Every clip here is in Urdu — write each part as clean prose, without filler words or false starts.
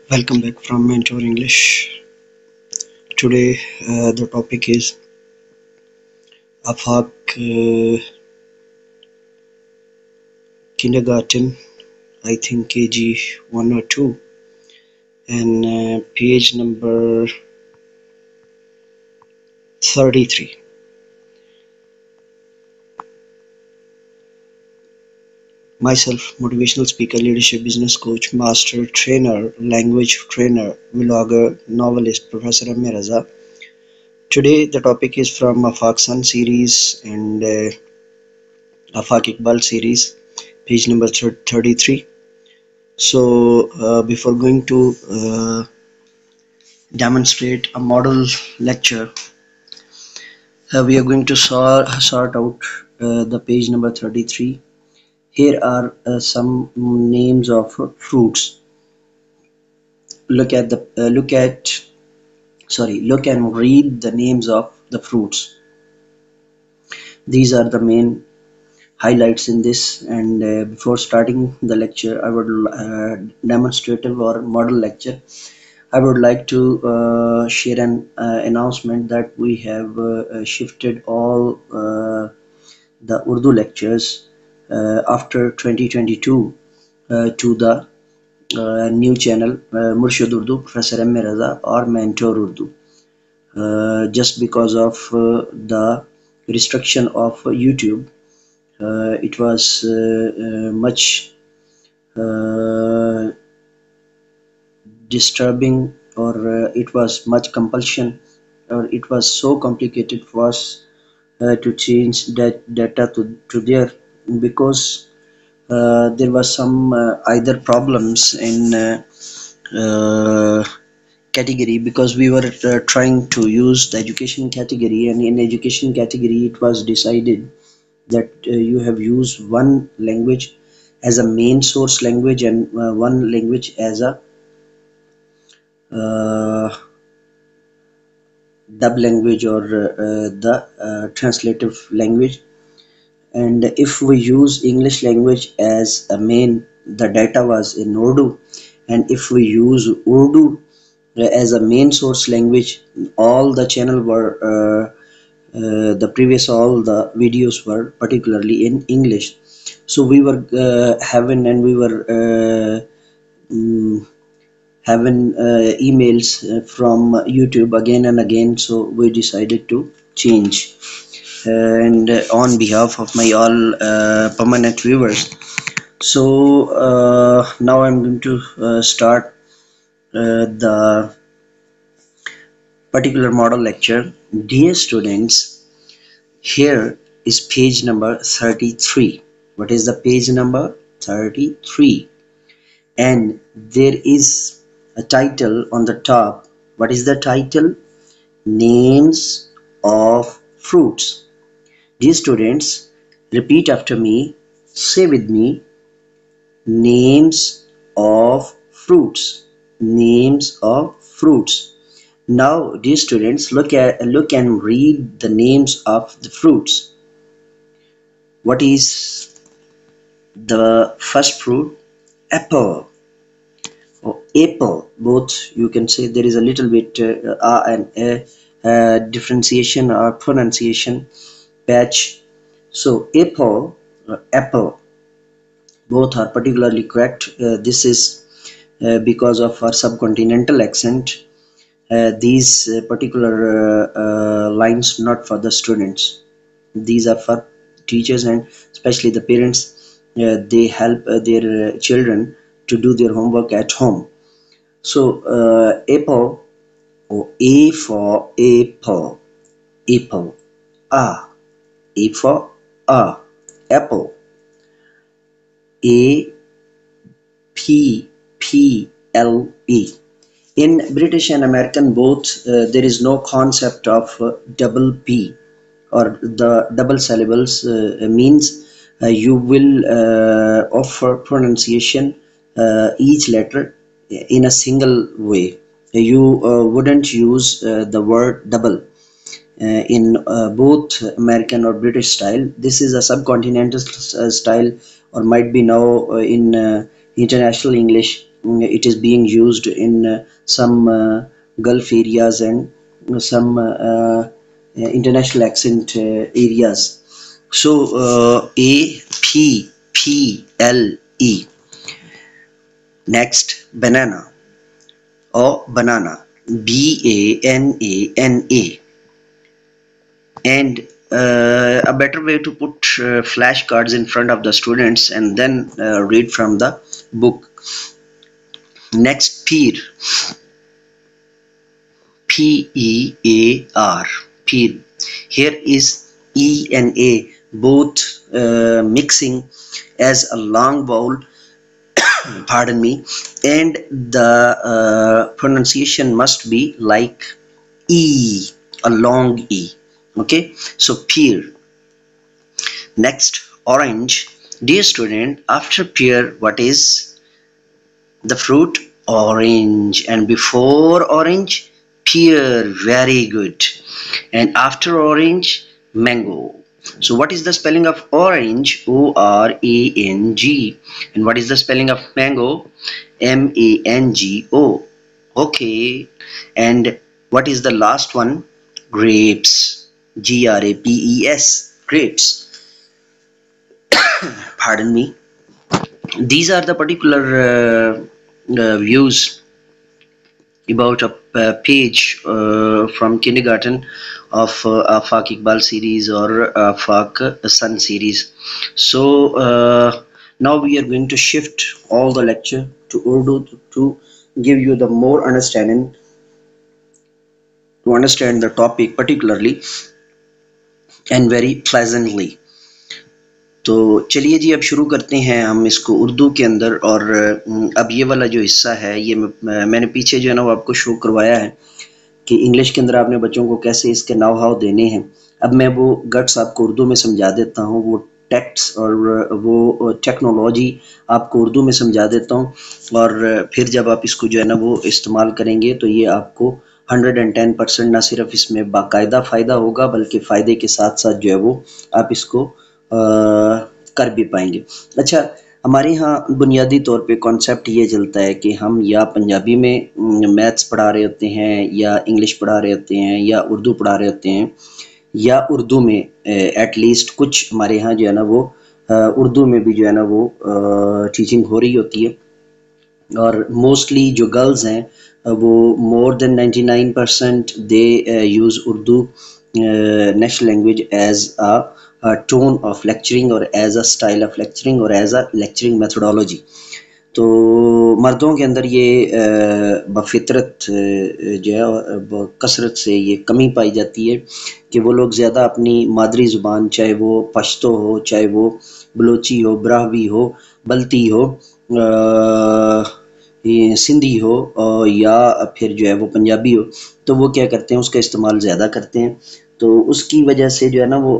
Welcome back from Mentor English. Today the topic is Afaq Kindergarten, I think KG 1 or 2, and page number 33. Myself, motivational speaker, leadership business coach, master trainer, language trainer, vlogger, novelist, Professor Amir Raza. Today the topic is from Afaq Sun series and Afaq Iqbal series, page number 33. So before going to demonstrate a model lecture, we are going to sort out the page number 33. Here are some names of fruits. Look and read the names of the fruits. These are the main highlights in this, and before starting the lecture, I would demonstrative or model lecture, I would like to share an announcement that we have shifted all the Urdu lectures after 2022 to the new channel Murshid Urdu, Professor M. Raza, or Mentor Urdu. Just because of the restriction of YouTube, it was much disturbing, or it was much compulsion, or it was so complicated for us to change that data to there, because there was some either problems in category, because we were trying to use the education category, and in education category it was decided that you have used one language as a main source language and one language as a dub language, or the translative language. And if we use English language as a main, the data was in Urdu, and if we use Urdu as a main source language, all the channel were all the videos were particularly in English. So we were having emails from YouTube again and again, so we decided to change. And on behalf of my all permanent viewers, so now I'm going to start the particular model lecture. Dear students, here is page number 33. What is the page number? 33. And there is a title on the top. What is the title? Names of fruits. Dear students, repeat after me. Say with me. Names of fruits. Names of fruits. Now, dear students, look and read the names of the fruits. What is the first fruit? Apple or apple. Both you can say. There is a little bit and differentiation or pronunciation patch. So apple, apple, both are particularly correct. This is because of our subcontinental accent. These particular lines not for the students. These are for teachers and especially the parents. They help their children to do their homework at home. So apple, or A for apple, apple. A for apple. A P P L E. In British and American both, there is no concept of double P, or the double syllables. Means you will offer pronunciation each letter in a single way. You wouldn't use the word double in both American or British style. This is a subcontinental style, or might be now in international English. it is being used in some Gulf areas and some international accent areas. So A P P L E. Next, banana or banana, BANANA. And a better way to put flashcards in front of the students and then read from the book. Next, pear, PEAR, pear. Here is E and A both mixing as a long vowel, pardon me, and the pronunciation must be like E, a long E. Okay, so pear. Next, orange. Dear student, after pear, what is the fruit? Orange. And before orange, pear. Very good. And after orange, mango. So what is the spelling of orange? ORANG. And what is the spelling of mango? MANGO. Okay. And what is the last one? Grapes. GRAPES. Grapes. Pardon me. These are the particular views about a page from kindergarten of Afaq Iqbal series or Afaq Sun series. So now we are going to shift all the lecture to Urdu to give you the more understanding, to understand the topic particularly and very pleasantly. تو چلیے جی اب شروع کرتے ہیں ہم اس کو اردو کے اندر. اور اب یہ والا جو حصہ ہے یہ میں نے پیچھے جو ہے نا وہ آپ کو شو کروایا ہے کہ انگلش کے اندر آپ نے بچوں کو کیسے اس کے ناؤ ہاؤ دینے ہیں. اب میں وہ گٹس آپ کو اردو میں سمجھا دیتا ہوں, وہ ٹیکٹس اور وہ ٹیکنالوجی آپ کو اردو میں سمجھا دیتا ہوں, اور پھر جب آپ اس کو جو ہے نا وہ استعمال کریں گے تو یہ آپ کو 110% نہ صرف اس میں باقاعدہ فائدہ ہوگا بلکہ فائدے کے ساتھ ساتھ جو ہے وہ آپ اس کو کر بھی پائیں گے. اچھا, ہمارے ہاں بنیادی طور پہ کانسیپٹ یہ چلتا ہے کہ ہم یا پنجابی میں میتھس پڑھا رہے ہوتے ہیں, یا انگلش پڑھا رہے ہوتے ہیں, یا اردو پڑھا رہے ہوتے ہیں, یا اردو میں ایٹ لیسٹ کچھ ہمارے ہاں جو ہے نا وہ اردو میں بھی جو ہے نا وہ ٹیچنگ ہو رہی ہوتی ہے. اور موسٹلی جو گرلز ہیں وہ more than 99% they use Urdu national language as a tone of lecturing or as a style of lecturing or as a lecturing methodology. تو مردوں کے اندر یہ بفطرت جو ہے کثرت سے یہ کمی پائی جاتی ہے کہ وہ لوگ زیادہ اپنی مادری زبان, چاہے وہ پشتو ہو, چاہے وہ بلوچی ہو, براہوی ہو, بلتی ہو, سندھی ہو, یا پھر جو ہے وہ پنجابی ہو, تو وہ کیا کرتے ہیں اس کا استعمال زیادہ کرتے ہیں. تو اس کی وجہ سے جو ہے نا وہ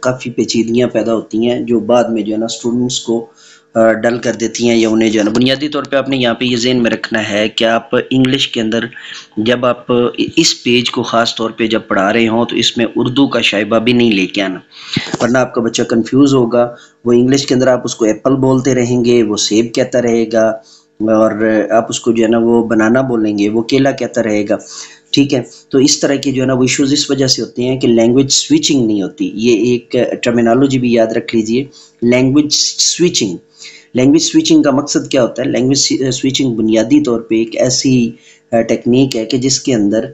کافی پیچیدگیاں پیدا ہوتی ہیں جو بعد میں جو ہے نا اسٹوڈنٹس کو ڈل کر دیتی ہیں, یا انہیں جو ہے نا بنیادی طور پہ آپ نے یہاں پہ یہ ذہن میں رکھنا ہے کہ آپ انگلش کے اندر جب آپ اس پیج کو خاص طور پہ جب پڑھا رہے ہوں تو اس میں اردو کا شائبہ بھی نہیں لے کے آنا, ورنہ آپ کا بچہ کنفیوز ہوگا. وہ انگلش کے اندر آپ اس کو ایپل بولتے رہیں گے, وہ سیب کہتا رہے گا, اور آپ اس کو جو ہے نا وہ بنانا بولیں گے, وہ کیلا کہتا رہے گا. ٹھیک ہے, تو اس طرح کے جو ہے نا وہ ایشوز اس وجہ سے ہوتے ہیں کہ لینگویج سوئچنگ نہیں ہوتی. یہ ایک ٹرمینالوجی بھی یاد رکھ لیجئے, لینگویج سوئچنگ. لینگویج سوئچنگ کا مقصد کیا ہوتا ہے؟ لینگویج سوئچنگ بنیادی طور پہ ایک ایسی ٹیکنیک ہے کہ جس کے اندر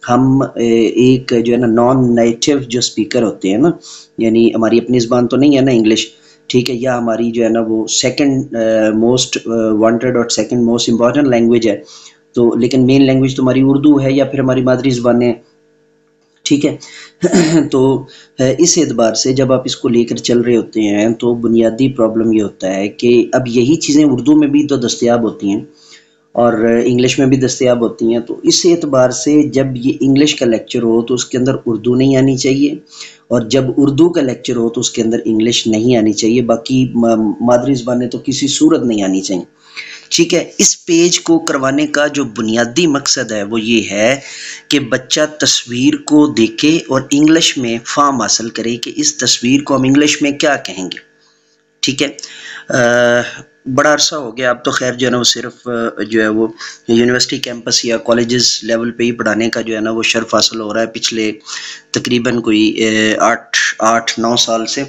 ہم ایک جو ہے نا نان نیٹیو جو اسپیکر ہوتے ہیں نا, یعنی ہماری اپنی زبان تو نہیں ہے نا انگلش, ٹھیک ہے, یا ہماری جو ہے نا وہ سیکنڈ موسٹ وانٹیڈ اور سیکنڈ موسٹ امپورٹنٹ لینگویج ہے, تو لیکن مین لینگویج تو ہماری اردو ہے یا پھر ہماری مادری زبانیں, ٹھیک ہے. تو اس اعتبار سے جب آپ اس کو لے کر چل رہے ہوتے ہیں تو بنیادی پرابلم یہ ہوتا ہے کہ اب یہی چیزیں اردو میں بھی تو دستیاب ہوتی ہیں اور انگلش میں بھی دستیاب ہوتی ہیں. تو اس اعتبار سے جب یہ انگلش کا لیکچر ہو تو اس کے اندر اردو نہیں آنی چاہیے, اور جب اردو کا لیکچر ہو تو اس کے اندر انگلش نہیں آنی چاہیے, باقی مادری زبانیں تو کسی صورت نہیں آنی چاہیے. ٹھیک ہے, اس پیج کو کروانے کا جو بنیادی مقصد ہے وہ یہ ہے کہ بچہ تصویر کو دیکھے اور انگلش میں فہم حاصل کرے کہ اس تصویر کو ہم انگلش میں کیا کہیں گے. ٹھیک ہے, بڑا عرصہ ہو گیا، اب تو خیر جو ہے نا وہ صرف جو ہے وہ یونیورسٹی کیمپس یا کالجز لیول پہ ہی پڑھانے کا جو ہے نا وہ شرف حاصل ہو رہا ہے پچھلے تقریباً کوئی 8-9 سال سے،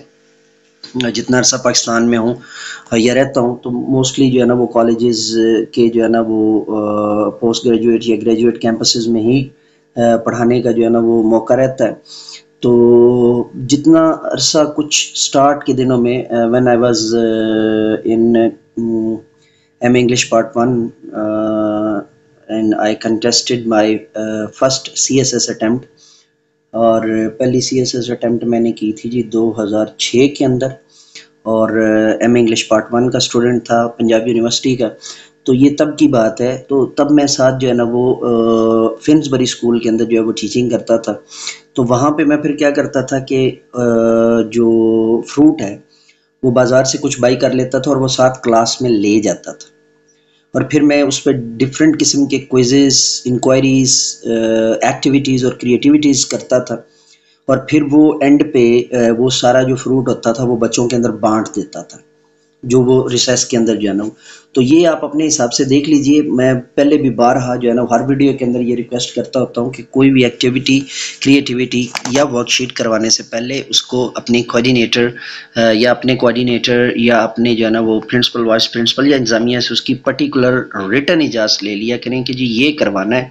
جتنا عرصہ پاکستان میں ہوں یا رہتا ہوں، تو موسٹلی جو ہے نا وہ کالجز کے جو ہے نا وہ پوسٹ گریجویٹ یا گریجویٹ کیمپسز میں ہی پڑھانے کا جو ہے نا وہ موقع رہتا ہے۔ تو جتنا عرصہ کچھ سٹارٹ کے دنوں میں when I was in M English part 1 and I contested my first C S S attempt, اور پہلی سی ایس ایس اٹیمپٹ میں نے کی تھی جی 2006 کے اندر، اور ایم انگلش پارٹ 1 کا اسٹوڈنٹ تھا پنجاب یونیورسٹی کا۔ تو یہ تب کی بات ہے، تو تب میں ساتھ جو ہے نا وہ فنسبری اسکول کے اندر جو ہے وہ ٹیچنگ کرتا تھا۔ تو وہاں پہ میں پھر کیا کرتا تھا کہ جو فروٹ ہے وہ بازار سے کچھ بائی کر لیتا تھا اور وہ ساتھ کلاس میں لے جاتا تھا، اور پھر میں اس پہ ڈفرینٹ قسم کے کوئزز، انکوائریز، ایکٹیویٹیز اور کریٹیویٹیز کرتا تھا، اور پھر وہ اینڈ پہ وہ سارا جو فروٹ ہوتا تھا وہ بچوں کے اندر بانٹ دیتا تھا، جو وہ ریسیس کے اندر جو ہے نا۔ تو یہ آپ اپنے حساب سے دیکھ لیجئے، میں پہلے بھی بارہا جو ہے نا ہر ویڈیو کے اندر یہ ریکویسٹ کرتا ہوتا ہوں کہ کوئی بھی ایکٹیویٹی، کریٹیویٹی یا ورک شیٹ کروانے سے پہلے اس کو اپنی کوآرڈینیٹر یا اپنے کوآرڈینیٹر یا اپنے جو ہے نا وہ پرنسپل، وائس پرنسپل یا انتظامیہ سے اس کی پرٹیکولر ریٹن اجازت لے لیا کریں کہ جی یہ کروانا ہے،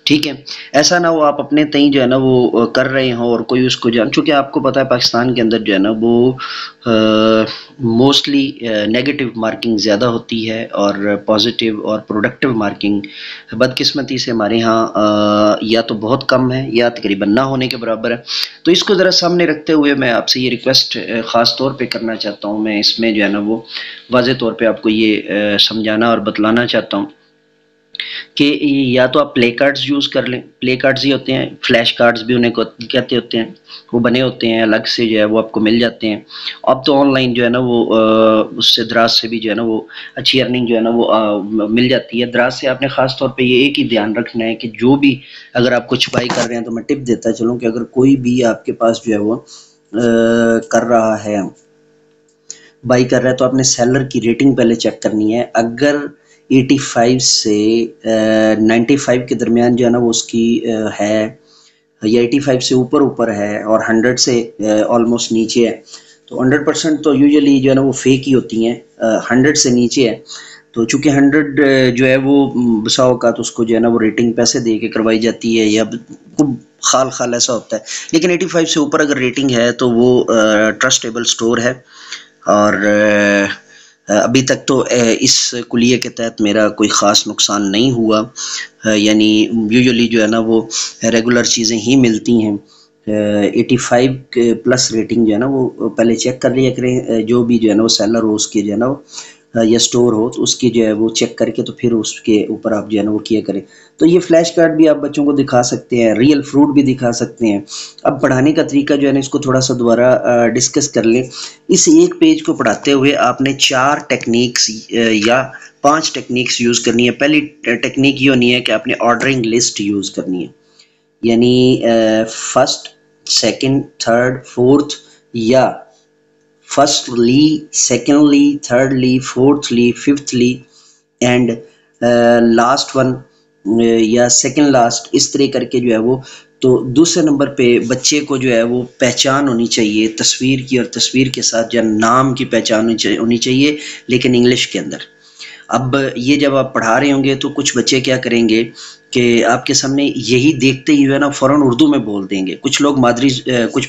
ٹھیک ہے۔ ایسا نہ ہو آپ اپنے تئیں جو ہے نا وہ کر رہے ہوں اور کوئی اس کو جان، چونکہ آپ کو پتہ ہے پاکستان کے اندر جو ہے نا وہ موسٹلی نیگیٹو مارکنگ زیادہ ہوتی ہے اور پازیٹیو اور پروڈکٹیو مارکنگ بدقسمتی سے ہمارے ہاں یا تو بہت کم ہے یا تقریباً نہ ہونے کے برابر ہے۔ تو اس کو ذرا سامنے رکھتے ہوئے میں آپ سے یہ ریکویسٹ خاص طور پہ کرنا چاہتا ہوں، میں اس میں جو ہے نا وہ واضح طور پہ آپ کو یہ سمجھانا اور بتلانا چاہتا ہوں کہ یا تو آپ پلے کارڈز یوز کر لیں، پلے کارڈز ہی ہوتے ہیں، فلیش کارڈز بھی انہیں کہتے ہوتے ہیں، وہ بنے ہوتے ہیں الگ سے جو ہے وہ آپ کو مل جاتے ہیں۔ اب تو آن لائن جو ہے نا وہ اس سے دراز سے بھی جو ہے نا وہ اچھی ارننگ جو ہے نا وہ مل جاتی ہے۔ دراز سے آپ نے خاص طور پہ یہ ایک ہی دھیان رکھنا ہے کہ جو بھی اگر آپ کچھ بائی کر رہے ہیں تو میں ٹپ دیتا چلوں کہ اگر کوئی بھی آپ کے پاس جو ہے وہ کر رہا ہے، بائی کر رہا ہے، تو آپ نے سیلر کی ریٹنگ پہلے چیک کرنی ہے۔ اگر 85 سے 95 کے درمیان جو ہے نا وہ اس کی ہے، یا 85 سے اوپر ہے اور 100 سے آلموسٹ نیچے ہے، تو 100% تو یوزلی جو ہے نا وہ فیک ہی ہوتی ہیں۔ 100 سے نیچے ہے تو چونکہ 100 جو ہے وہ بسا اوقات اس کو جو ہے نا وہ ریٹنگ پیسے دے کے کروائی جاتی ہے یا خال ایسا ہوتا ہے، لیکن 85 سے اوپر اگر ریٹنگ ہے تو وہ ٹرسٹیبل سٹور ہے۔ اور ابھی تک تو اس کلیے کے تحت میرا کوئی خاص نقصان نہیں ہوا، یعنی یوزلی جو ہے نا وہ ریگولر چیزیں ہی ملتی ہیں۔ 85 پلس ریٹنگ جو ہے نا وہ پہلے چیک کر لیا کریں، جو بھی جو ہے نا وہ سیلر ہو اس کی جو ہے نا وہ یا سٹور ہو تو اس کی جو ہے وہ چیک کر کے تو پھر اس کے اوپر آپ جو ہے نا وہ کیا کریں۔ تو یہ فلیش کارڈ بھی آپ بچوں کو دکھا سکتے ہیں، ریئل فروٹ بھی دکھا سکتے ہیں۔ اب پڑھانے کا طریقہ جو ہے نا اس کو تھوڑا سا دوبارہ ڈسکس کر لیں۔ اس ایک پیج کو پڑھاتے ہوئے آپ نے 4 ٹیکنیکس یا 5 ٹیکنیکس یوز کرنی ہے۔ پہلی ٹیکنیک یہ ہونی ہے کہ آپ نے آرڈرنگ لسٹ یوز کرنی ہے، یعنی فرسٹ، سیکنڈ، تھرڈ، فورتھ، یا firstly, secondly, thirdly, fourthly, ففتھلی and last one یا سیکنڈ لاسٹ، اس طرح کر کے جو ہے وہ۔ تو دوسرے نمبر پہ بچے کو جو ہے وہ پہچان ہونی چاہیے تصویر کی، اور تصویر کے ساتھ جو نام کی پہچان ہونی چاہیے، لیکن انگلش کے اندر۔ اب یہ جب آپ پڑھا رہے ہوں گے تو کچھ بچے کیا کریں گے کہ آپ کے سامنے یہی دیکھتے ہی جو ہے نا فوراً اردو میں بول دیں گے، کچھ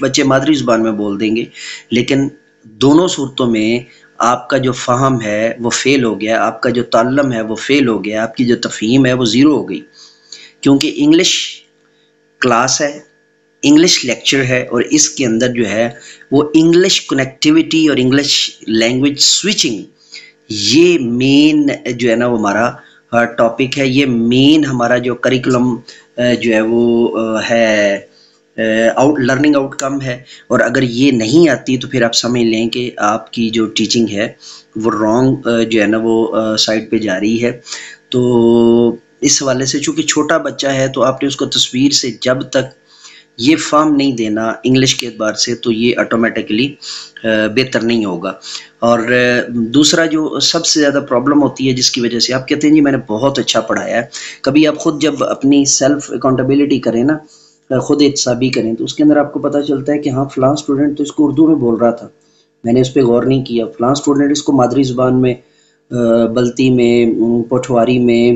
بچے مادری زبان میں بول دیں گے، لیکن دونوں صورتوں میں آپ کا جو فہم ہے وہ فیل ہو گیا، آپ کا جو تعلم ہے وہ فیل ہو گیا، آپ کی جو تفہیم ہے وہ زیرو ہو گئی، کیونکہ انگلش کلاس ہے، انگلش لیکچر ہے، اور اس کے اندر جو ہے وہ انگلش کنیکٹیویٹی اور انگلش لینگویج سوئچنگ، یہ مین جو ہے نا وہ ہمارا ٹاپک ہے، یہ مین ہمارا جو کریکولم جو ہے وہ ہے لرننگ آؤٹ کم ہے۔ اور اگر یہ نہیں آتی تو پھر آپ سمجھ لیں کہ آپ کی جو ٹیچنگ ہے وہ رانگ جو ہے نا وہ سائڈ پہ جا رہی ہے۔ تو اس حوالے سے چونکہ چھوٹا بچہ ہے تو آپ نے اس کو تصویر سے جب تک یہ فارم نہیں دینا انگلش کے اعتبار سے تو یہ آٹومیٹکلی بہتر نہیں ہوگا. اور دوسرا جو سب سے زیادہ پرابلم ہوتی ہے جس کی وجہ سے آپ کہتے ہیں جی میں نے بہت اچھا پڑھایا ہے، کبھی آپ خود جب اپنی سیلف اکاؤنٹیبلٹی کریں نا، خود احتسابی کریں، تو اس کے اندر آپ کو پتہ چلتا ہے کہ ہاں فلاں اسٹوڈنٹ تو اس کو اردو میں بول رہا تھا، میں نے اس پہ غور نہیں کیا، فلاں اسٹوڈنٹ اس کو مادری زبان میں بلتی میں، پٹھواری میں،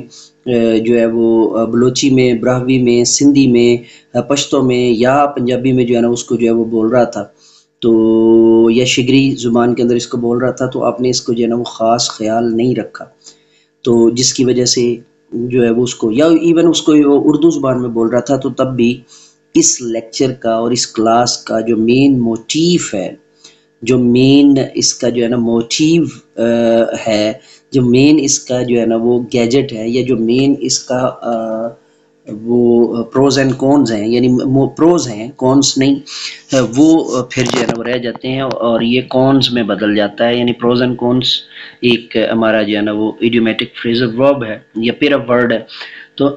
جو ہے وہ بلوچی میں، براہوی میں، سندھی میں، پشتو میں یا پنجابی میں جو ہے نا اس کو جو ہے وہ بول رہا تھا، تو یا شگری زبان کے اندر اس کو بول رہا تھا، تو آپ نے اس کو جو ہے نا وہ خاص خیال نہیں رکھا، تو جس کی وجہ سے جو ہے وہ اس کو، یا ایون اس کو وہ اردو زبان میں بول رہا تھا، تو تب بھی اس لیکچر کا اور اس کلاس کا جو مین موٹیف ہے، جو مین اس کا جو ہے نا موٹیو ہے، جو مین اس کا جو ہے نا وہ گیجٹ ہے، یا جو مین اس کا وہ پروز اینڈ کونز ہیں، یعنی پروز ہیں کونز نہیں، وہ پھر جو ہے نا وہ رہ جاتے ہیں اور یہ کونز میں بدل جاتا ہے. یعنی پروز اینڈ کونز ایک ہمارا جو ہے نا وہ ایڈیومیٹک فریزل ورب ہے یا پیر آف ورڈ ہے. تو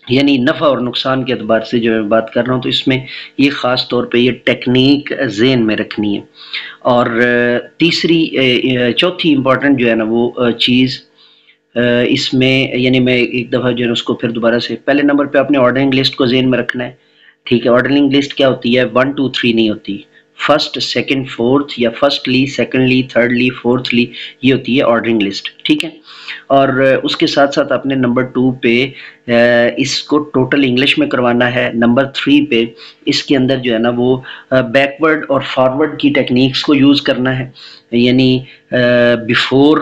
یعنی نفع اور نقصان کے اعتبار سے جو میں بات کر رہا ہوں، تو اس میں یہ خاص طور پہ یہ ٹیکنیک ذہن میں رکھنی ہے. اور تیسری چوتھی امپورٹنٹ جو ہے نا وہ چیز اس میں، یعنی میں ایک دفعہ جو ہے اس کو پھر دوبارہ سے، پہلے نمبر پہ آپ نے آرڈرنگ لسٹ کو ذہن میں رکھنا ہے. ٹھیک ہے، آرڈرنگ لسٹ کیا ہوتی ہے؟ 1 2 3 نہیں ہوتی، فرسٹ سیکنڈ فورتھ یا فرسٹلی سیکنڈلی تھرڈلی فورتھلی، یہ ہوتی ہے آرڈرنگ لسٹ. ٹھیک ہے، اور اس کے ساتھ ساتھ آپ نے نمبر 2 پہ اس کو ٹوٹل انگلش میں کروانا ہے. نمبر 3 پہ اس کے اندر جو ہے نا وہ بیکورڈ اور فارورڈ کی ٹیکنیکس کو یوز کرنا ہے. یعنی بیفور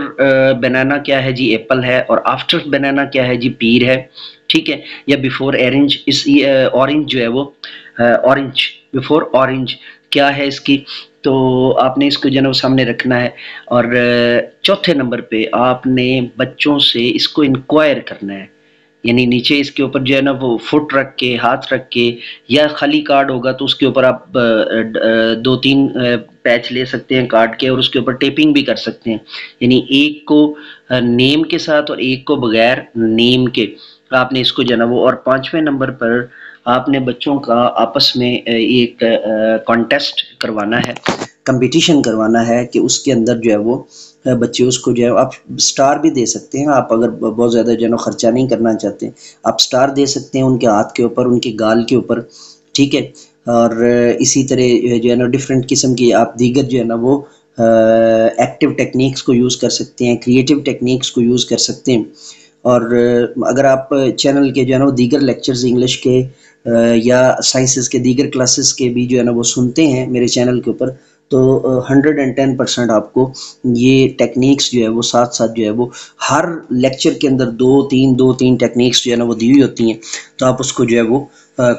بنانا کیا ہے جی ایپل ہے، اور آفٹر بنانا کیا ہے جی پیر ہے. ٹھیک ہے، یا بیفور اورنج، اس اورنج جو ہے وہ اورنج، بیفور اورنج کیا ہے اس کی، تو آپ نے اس کو جو ہے نا سامنے رکھنا ہے. اور چوتھے نمبر پہ آپ نے بچوں سے اس کو انکوائر کرنا ہے، یعنی نیچے اس کے اوپر جو ہے نا وہ فٹ رکھ کے، ہاتھ رکھ کے، یا خالی کارڈ ہوگا تو اس کے اوپر آپ 2 3 پیچ لے سکتے ہیں کارڈ کے، اور اس کے اوپر ٹیپنگ بھی کر سکتے ہیں. یعنی ایک کو نیم کے ساتھ اور ایک کو بغیر نیم کے آپ نے اس کو جو ہے نا وہ. اور 5ویں نمبر پر آپ نے بچوں کا آپس میں ایک کانٹیسٹ کروانا ہے، کمپٹیشن کروانا ہے، کہ اس کے اندر جو ہے وہ بچے اس کو جو ہے، آپ سٹار بھی دے سکتے ہیں، آپ اگر بہت زیادہ جو ہے نا خرچہ نہیں کرنا چاہتے آپ سٹار دے سکتے ہیں ان کے ہاتھ کے اوپر، ان کے گال کے اوپر. ٹھیک ہے، اور اسی طرح جو ہے نا ڈفرینٹ قسم کی آپ دیگر جو ہے نا وہ ایکٹیو ٹیکنیکس کو یوز کر سکتے ہیں، کریٹیو ٹیکنیکس کو یوز کر سکتے ہیں. اور اگر آپ چینل کے جو ہے نا وہ دیگر لیکچرز انگلش کے یا سائنسز کے دیگر کلاسز کے بھی جو ہے نا وہ سنتے ہیں میرے چینل کے اوپر، تو 110% آپ کو یہ ٹیکنیکس جو ہے وہ ساتھ ساتھ جو ہے وہ ہر لیکچر کے اندر 2 3 ٹیکنیکس جو ہے نا وہ دی ہوئی ہوتی ہیں، تو آپ اس کو جو ہے وہ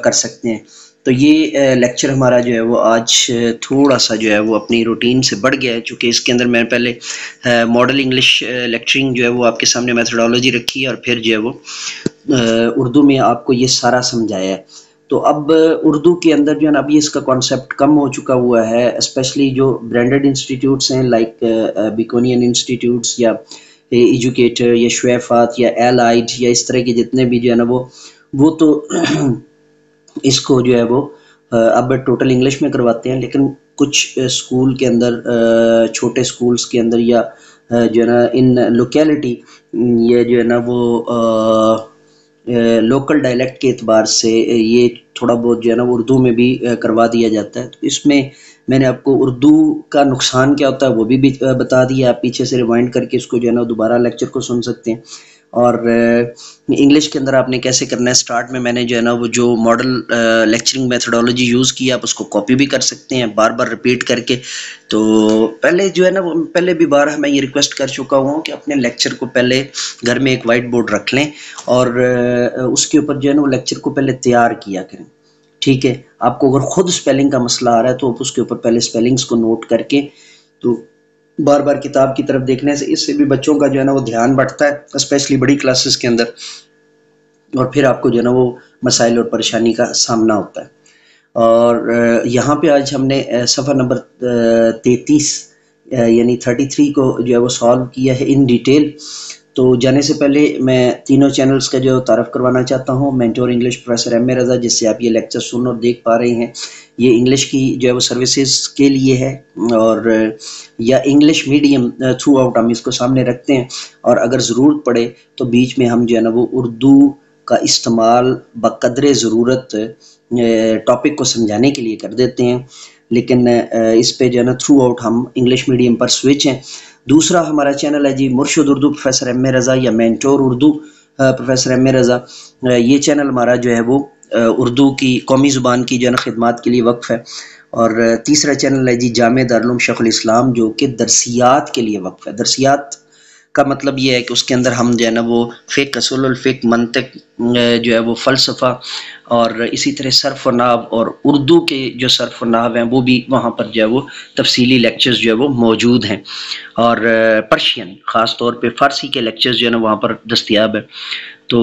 کر سکتے ہیں. تو یہ لیکچر ہمارا جو ہے وہ آج تھوڑا سا جو ہے وہ اپنی روٹین سے بڑھ گیا ہے، چونکہ اس کے اندر میں پہلے ماڈل انگلش لیکچرنگ جو ہے وہ آپ کے سامنے میتھڈالوجی رکھی ہے، اور پھر جو ہے وہ اردو میں آپ کو یہ سارا سمجھایا ہے. تو اب اردو کے اندر جو ہے نا اب یہ اس کا کانسیپٹ کم ہو چکا ہوا ہے، اسپیشلی جو برانڈڈ انسٹیٹیوٹس ہیں لائک بیکونین انسٹیٹیوٹس یا ایجوکیٹر یا شویفات یا ایلائڈ یا اس طرح کے جتنے بھی جو ہے نا وہ تو اس کو جو ہے وہ اب ٹوٹل انگلش میں کرواتے ہیں. لیکن کچھ اسکول کے اندر، چھوٹے اسکولس کے اندر، یا جو ہے نا ان لوکیلٹی، یہ جو ہے نا وہ لوکل ڈائلیکٹ کے اعتبار سے یہ تھوڑا بہت جو ہے نا وہ اردو میں بھی کروا دیا جاتا ہے. تو اس میں نے آپ کو اردو کا نقصان کیا ہوتا ہے وہ بھی بتا دیا، آپ پیچھے سے ریوائنڈ کر کے اس کو جو ہے نا دوبارہ لیکچر کو سن سکتے ہیں. اور انگلش کے اندر آپ نے کیسے کرنا ہے، سٹارٹ میں نے جو ہے نا وہ جو ماڈل لیکچرنگ میتھڈالوجی یوز کیا، آپ اس کو کاپی بھی کر سکتے ہیں بار بار ریپیٹ کر کے. تو پہلے جو ہے نا پہلے بھی بار میں یہ ریکویسٹ کر چکا ہوں کہ اپنے لیکچر کو پہلے گھر میں ایک وائٹ بورڈ رکھ لیں، اور اس کے اوپر جو ہے نا وہ لیکچر کو پہلے تیار کیا کریں. ٹھیک ہے، آپ کو اگر خود سپیلنگ کا مسئلہ آ رہا ہے تو آپ اس کے اوپر پہلے سپیلنگز کو نوٹ کر کے، تو بار بار کتاب کی طرف دیکھنے سے اس سے بھی بچوں کا جو ہے نا وہ دھیان بڑھتا ہے، اسپیشلی بڑی کلاسز کے اندر، اور پھر آپ کو جو ہے نا وہ مسائل اور پریشانی کا سامنا ہوتا ہے. اور یہاں پہ آج ہم نے صفحہ نمبر 33 یعنی 33 کو جو ہے وہ سالو کیا ہے ان ڈیٹیل. تو جانے سے پہلے میں تینوں چینلز کا جو تعارف کروانا چاہتا ہوں. مینٹور انگلش پروفیسر ایم اے رضا، جس سے آپ یہ لیکچر سن اور دیکھ پا رہے ہیں، یہ انگلش کی جو ہے وہ سروسز کے لیے ہے، اور یا انگلش میڈیم تھرو آؤٹ ہم اس کو سامنے رکھتے ہیں، اور اگر ضرورت پڑے تو بیچ میں ہم جو ہے نا وہ اردو کا استعمال بقدر ضرورت ٹاپک کو سمجھانے کے لیے کر دیتے ہیں، لیکن اس پہ جو ہے نا تھرو آؤٹ ہم انگلش میڈیم پر سوئچ ہیں. دوسرا ہمارا چینل ہے جی مرشد اردو پروفیسر ایم اے رضا یا مینٹور اردو پروفیسر ایم اے رضا. یہ چینل ہمارا جو ہے وہ اردو کی قومی زبان کی جو ہے نا خدمات کے لیے وقف ہے. اور تیسرا چینل ہے جی جامع دارالعلوم شیخ الاسلام، جو کہ درسیات کے لیے وقف ہے. درسیات کا مطلب یہ ہے کہ اس کے اندر ہم جو ہے نا وہ فقہ، اصول الفقہ، منطق، جو ہے وہ فلسفہ، اور اسی طرح صرف و نحو اور اردو کے جو صرف و نحو ہیں وہ بھی وہاں پر جو ہے وہ تفصیلی لیکچرز جو ہے وہ موجود ہیں، اور پرشین خاص طور پہ فارسی کے لیکچرز جو ہے نا وہاں پر دستیاب ہے. تو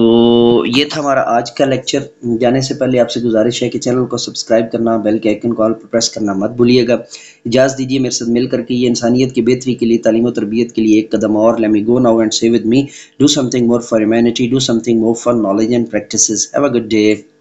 یہ تھا ہمارا آج کا لیکچر. جانے سے پہلے آپ سے گزارش ہے کہ چینل کو سبسکرائب کرنا، بیل کے آئیکن کو آل پر پریس کرنا مت بھولیے گا. اجازت دیجیے میرے ساتھ مل کر کے یہ انسانیت کی بہتری کے لیے، تعلیم و تربیت کے لیے ایک قدم اور. Let me go now and say with me, do something more for humanity, do something more for knowledge and practices. Have a good day.